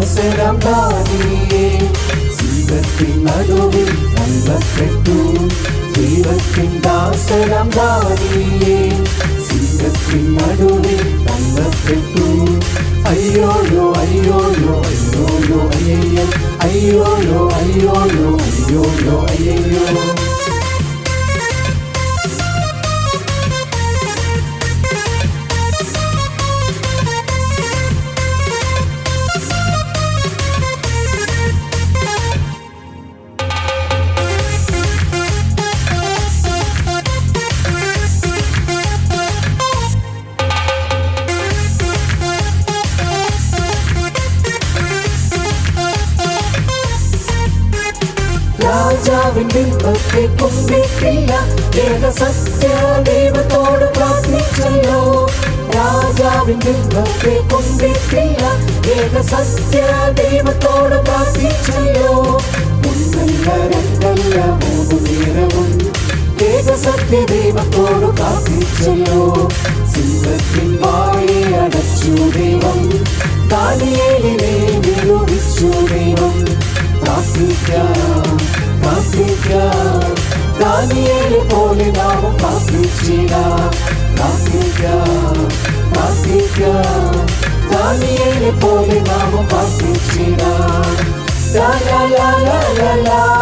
ദാസരാം Daniel സിംഹത്തിൻ നടുവിൽ തള്ളപ്പെട്ടു. ദൈവത്തിൻ ദാസരാം Daniel സിംഹത്തിൻ നടുവിൽ തള്ളപ്പെട്ടു. അയ്യോയോ അയ്യോയോ അയ്യോയോ അയ്യോ അയ്യോയോ അയ്യോയോ അയ്യോയോ അയ്യോ. രാജാവിൻ ബിംബത്തെ കുമ്പിട്ടില്ല, ഏകസത്യ ദൈവത്തോട് പ്രാർത്ഥിച്ചല്ലോ. രാജാവിൻ ബിംബത്തെ കുമ്പിട്ടില്ല, ഏകസത്യ ദൈവത്തോട് പ്രാർത്ഥിച്ചല്ലോ. ഒന്നല്ല രണ്ടല്ല മൂന്നു നേരവും ഏകസത്യ ദൈവത്തോട് പ്രാർത്ഥിച്ചല്ലോ. സിംഹത്തിൻ വായെ അടച്ചു ദൈവം, ദാനിയേലിനെ വിടുവിച്ചു ദൈവം. പ്രാർത്ഥിക്കാം പ്രാർത്ഥിക്കാം, ദാനിയേൽ പോലെ നാം പ്രാർത്ഥിച്ചിടാം. പ്രാർത്ഥിക്കാം പ്രാർത്ഥിക്കാം, ദാനിയേൽ പോലെ നാം പ്രാർത്ഥിച്ചിടാം. ലാ ലാ ലാ ലാ ലാ.